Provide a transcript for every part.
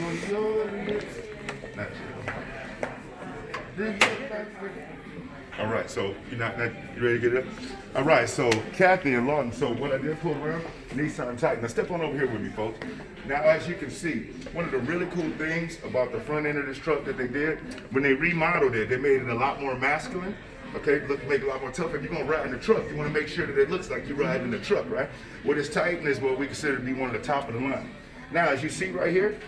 on your lips. Not yet. All right, so you ready to get it up? All right, so Kathy and Lawton, so what I did pull around, Nissan Titan. Now step on over here with me, folks. Now, as you can see, one of the really cool things about the front end of this truck that they did, when they remodeled it, they made it a lot more masculine. Okay, make it a lot more tough. If you're gonna ride in the truck, you wanna make sure that it looks like you're riding in the truck, right? Well, this Titan is what we consider to be one of the top of the line. Now, as you see right here,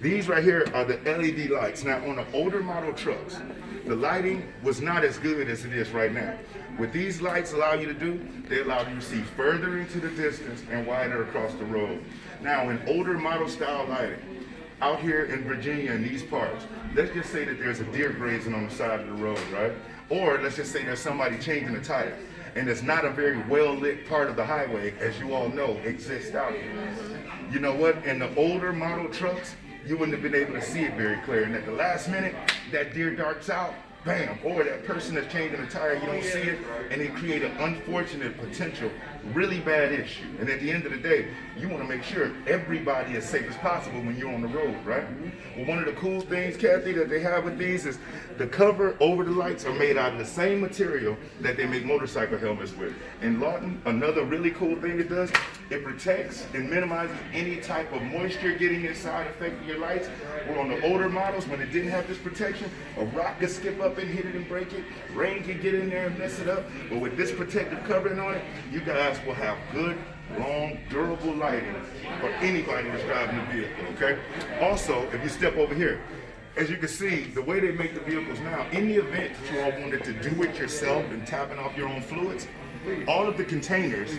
these right here are the LED lights. Now, on the older model trucks, the lighting was not as good as it is right now. What these lights allow you to do, they allow you to see further into the distance and wider across the road. Now, in older model style lighting, out here in Virginia in these parts, let's just say that there's a deer grazing on the side of the road, right? Or let's just say there's somebody changing a tire, and it's not a very well-lit part of the highway, as you all know, exists out here. You know what? In the older model trucks, you wouldn't have been able to see it very clear. And at the last minute, that deer darts out, bam, or that person that's changing a tire, you don't see it, and it create an unfortunate potential, really bad issue. And at the end of the day, you want to make sure everybody is safe as possible when you're on the road, right? Well, one of the cool things, Kathy, that they have with these is the cover over the lights are made out of the same material that they make motorcycle helmets with. And Lawton, another really cool thing it does, it protects and minimizes any type of moisture getting inside affecting your lights. Where on the older models, when it didn't have this protection, a rock could skip up and hit it and break it. Rain could get in there and mess it up. But with this protective covering on it, you guys will have good, long, durable lighting for anybody that's driving the vehicle, okay? Also, if you step over here, as you can see, the way they make the vehicles now, in the event that you all wanted to do it yourself and tapping off your own fluids, all of the containers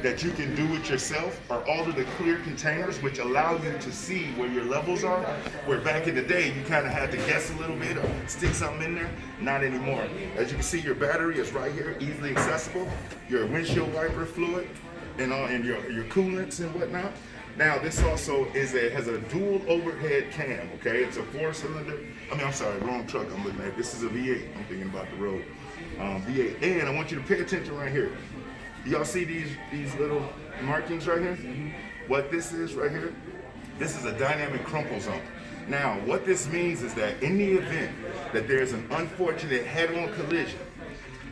that you can do it yourself are all of the clear containers which allow you to see where your levels are, where back in the day you kind of had to guess a little bit or stick something in there. Not anymore. As you can see, your battery is right here, easily accessible, your windshield wiper fluid and your coolants and whatnot. Now this also has a dual overhead cam, okay? It's a 4-cylinder, wrong truck I'm looking at. This is a V8, I'm thinking about the road. V8, and I want you to pay attention right here. Y'all see these little markings right here? What this is right here, this is a dynamic crumple zone. Now, what this means is that in the event that there's an unfortunate head-on collision,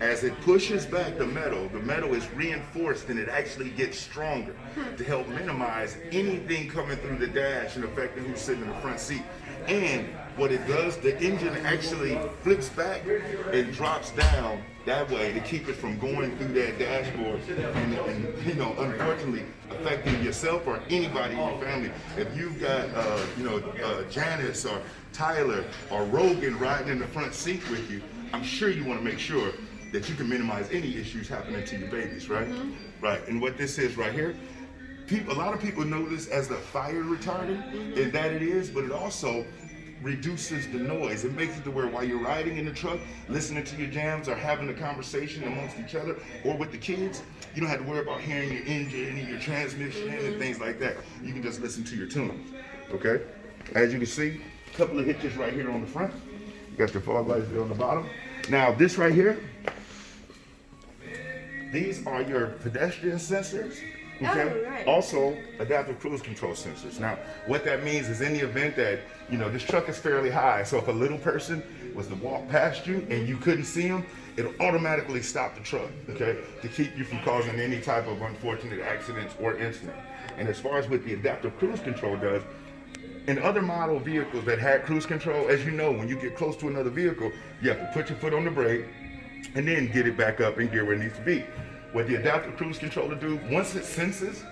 as it pushes back the metal is reinforced and it actually gets stronger to help minimize anything coming through the dash and affecting who's sitting in the front seat. And what it does, the engine actually flips back and drops down that way to keep it from going through that dashboard and you know, unfortunately affecting yourself or anybody in your family. If you've got, Janice or Tyler or Rogan riding in the front seat with you, I'm sure you want to make sure that you can minimize any issues happening to your babies, right? Right, and what this is right here, a lot of people know this as the fire retardant, and that it is, but it also reduces the noise. It makes it to where while you're riding in the truck, listening to your jams or having a conversation amongst each other or with the kids, you don't have to worry about hearing your engine and your transmission and things like that. You can just listen to your tunes, okay? As you can see, a couple of hitches right here on the front. You got your fog lights there on the bottom. Now this right here, these are your pedestrian sensors. Okay. Oh, right. Also, adaptive cruise control sensors. Now, what that means is in the event that, you know, this truck is fairly high, so if a little person was to walk past you and you couldn't see them, it'll automatically stop the truck, okay, to keep you from causing any type of unfortunate accidents or incident. And as far as what the adaptive cruise control does, in other model vehicles that had cruise control, as you know, when you get close to another vehicle, you have to put your foot on the brake and then get it back up and get where it needs to be. What the adaptive cruise controller do, once it senses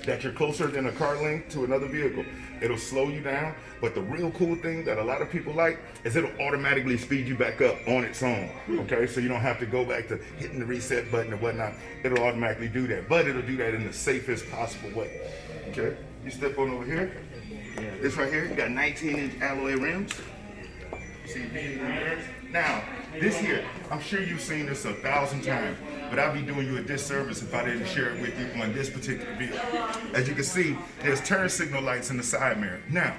that you're closer than a car length to another vehicle, it'll slow you down. But the real cool thing that a lot of people like is it'll automatically speed you back up on its own, okay? So you don't have to go back to hitting the reset button or whatnot. It'll automatically do that, but it'll do that in the safest possible way, okay? You step on over here. This right here, you got 19-inch alloy rims. See the rims? Now, this here, I'm sure you've seen this 1,000 times, but I'd be doing you a disservice if I didn't share it with you on this particular vehicle. As you can see, there's turn signal lights in the side mirror. Now,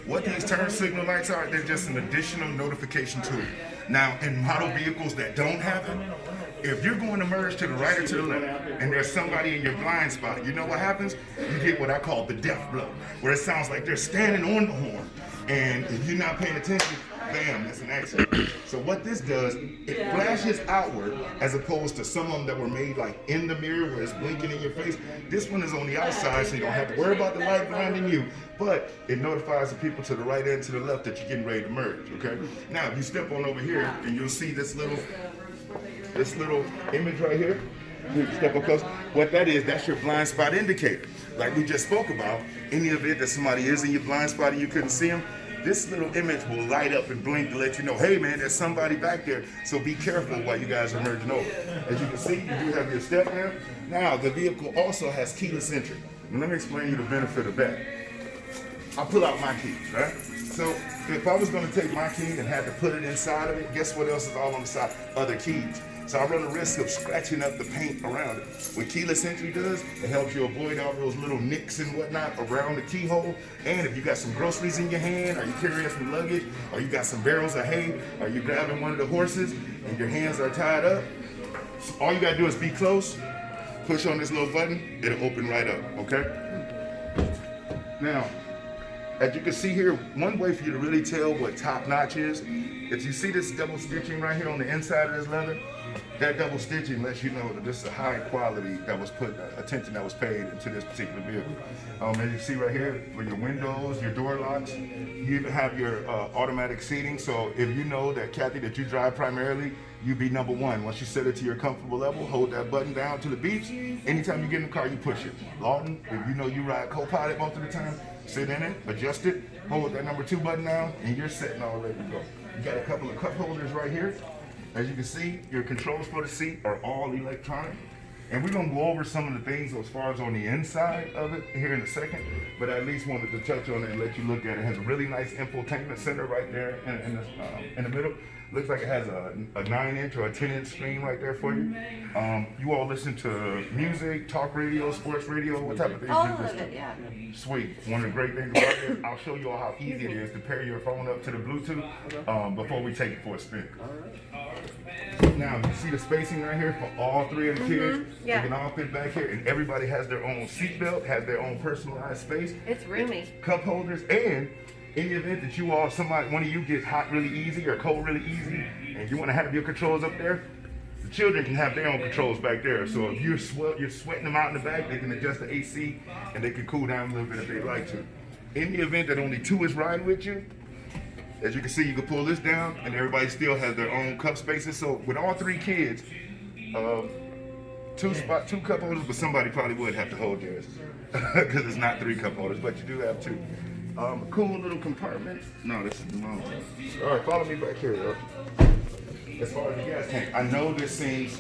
what these turn signal lights are, they're just an additional notification tool. Now, in model vehicles that don't have it, If you're going to merge to the right or to the left, and there's somebody in your blind spot, you know what happens? You get what I call the death blow, where it sounds like they're standing on the horn, and if you're not paying attention, bam, that's an accident. So what this does, it flashes outward as opposed to some of them that were made like in the mirror where it's blinking in your face. This one is on the outside, so you don't have to worry about the light blinding you, but it notifies the people to the right and to the left that you're getting ready to merge, okay? Now, if you step on over here, and you'll see this little image right here. You step up close. What that is, that's your blind spot indicator. Like we just spoke about, in the event that somebody is in your blind spot and you couldn't see them, this little image will light up and blink to let you know, hey man, there's somebody back there, so be careful while you guys are merging over. As you can see, you do have your step lamp. Now, the vehicle also has keyless entry. And let me explain to you the benefit of that. I'll pull out my keys, right? So if I was going to take my key and had to put it inside of it, guess what else is all on the side? Other keys. So I run the risk of scratching up the paint around it. What keyless entry does, it helps you avoid all those little nicks and whatnot around the keyhole. And if you got some groceries in your hand, or you carrying some luggage, or you got some barrels of hay, or you grabbing one of the horses and your hands are tied up, so all you gotta do is be close, push on this little button, it'll open right up, okay? Now, as you can see here, one way for you to really tell what top notch is, if you see this double stitching right here on the inside of this leather, that double stitching lets you know that this is a high quality that was put, attention that was paid into this particular vehicle. As you see right here, for your windows, your door locks, you even have your automatic seating. So if you know that, Kathy, that you drive primarily, you be number one. Once you set it to your comfortable level, hold that button down to the beeps. Anytime you get in the car, you push it. Lawton, if you know you ride co-pilot most of the time, sit in it, adjust it, hold that number 2 button down, and you're set and all ready to go. You got a couple of cup holders right here. As you can see, your controls for the seat are all electronic. And we're gonna go over some of the things as far as on the inside of it here in a second, but I at least wanted to touch on it and let you look at it. It has a really nice infotainment center right there in the middle. Looks like it has a 9-inch or a 10-inch screen right there for you. You all listen to music, talk radio, sports radio, what type of things? All of it, yeah. Sweet. One of the great things about it, I'll show you all how easy it is to pair your phone up to the Bluetooth before we take it for a spin. Now, you see the spacing right here for all 3 of the kids? Yeah. They can all fit back here, and everybody has their own seatbelt, has their own personalized space. It's roomy. Cup holders, and in the event that you all, one of you gets hot really easy or cold really easy, and you want to have your controls up there, the children can have their own controls back there. So if you're sweating them out in the back, they can adjust the AC, and they can cool down a little bit if they'd like to. In the event that only 2 is riding with you, as you can see, you can pull this down, and everybody still has their own cup spaces. So with all 3 kids, 2 cup holders, but somebody probably would have to hold theirs because it's not 3 cup holders, but you do have 2. Cool little compartment. No, this is the wrong one. All right, follow me back here, yo. As far as the gas tank, I know this seems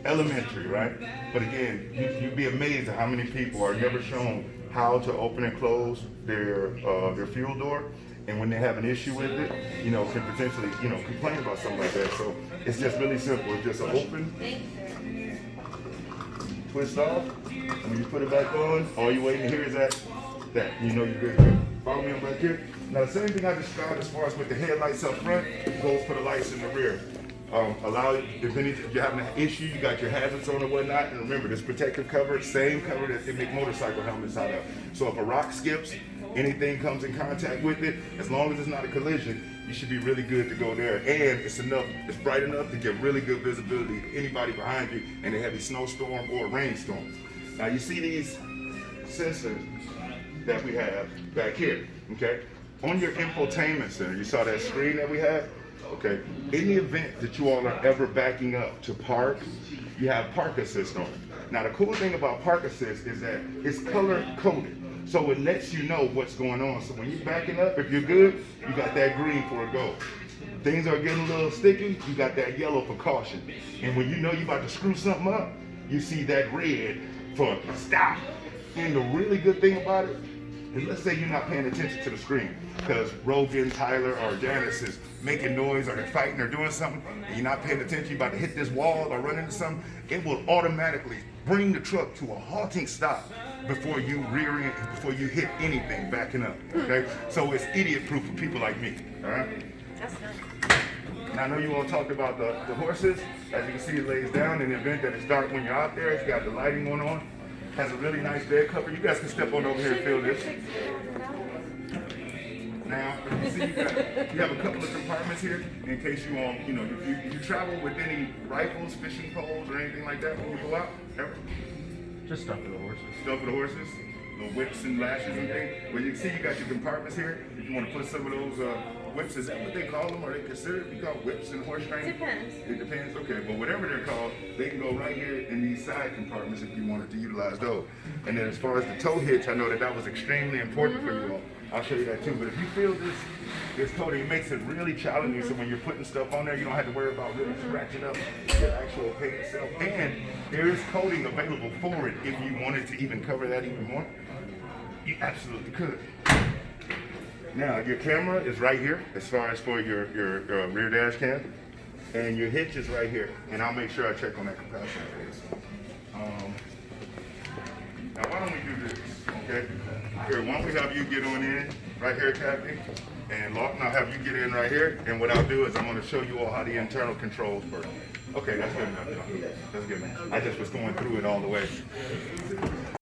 elementary, right? But again, you'd be amazed at how many people are never shown how to open and close their fuel door. And when they have an issue with it, can potentially, complain about something like that. So it's just really simple. It's just an open, twist off, and when you put it back on, all you're waiting to hear is that. You're good. Follow me on back here. Now the same thing I described as far as with the headlights up front goes for the lights in the rear. If you're having an issue, you got your hazards on or whatnot, and remember this protective cover, same cover that they make motorcycle helmets out of. So if a rock skips, anything comes in contact with it, as long as it's not a collision, you should be really good to go there. And it's bright enough to get really good visibility to anybody behind you in a heavy snowstorm or rainstorm. Now you see these sensors that we have back here, okay? On your infotainment center, you saw that screen that we have? Okay, in the event that you all are ever backing up to park, you have Park Assist on. Now the cool thing about Park Assist is that it's color coded. So it lets you know what's going on. So when you're backing up, if you're good, you got that green for a go. Things are getting a little sticky, you got that yellow for caution. And when you know you're about to screw something up, you see that red for stop. And the really good thing about it, and let's say you're not paying attention to the screen because Rogan, Tyler, or Janice is making noise or they're fighting or doing something, and you're not paying attention, you're about to hit this wall or run into something, it will automatically bring the truck to a halting stop before you rear end, before you hit anything backing up, okay? So it's idiot proof for people like me, all right? That's nice. Now I know you all talked about the horses. As you can see, it lays down in the event that it's dark when you're out there. It's got the lighting going on. Has a really nice bed cover. You guys can step on over here and feel this. Now, you see you have a couple of compartments here in case you if you travel with any rifles, fishing poles, or anything like that when you go out. Ever? Just stuff for the horses. Stuff for the horses, the whips and lashes and things. Well, you can see you got your compartments here. If you want to put some of those whips, is that what they call them? Are they considered to be called whips in horse training? Depends. It depends. Okay, but whatever they're called, they can go right here in these side compartments if you wanted to utilize those. And then as far as the tow hitch, I know that was extremely important for you all. I'll show you that too. But if you feel this coating, it makes it really challenging. So when you're putting stuff on there, you don't have to worry about really scratching up the actual paint itself. And there is coating available for it if you wanted to even cover that even more. You absolutely could. Now your camera is right here as far as for your rear dash cam, and your hitch is right here. And I'll make sure I check on that capacity phase. Now why don't we do this? Okay. Here, why don't we have you get on in right here, Kathy, and Lawton, I'll have you get in right here. And what I'll do is I'm going to show you all how the internal controls work. Okay, that's good enough. That's good enough. I just was going through it all the way.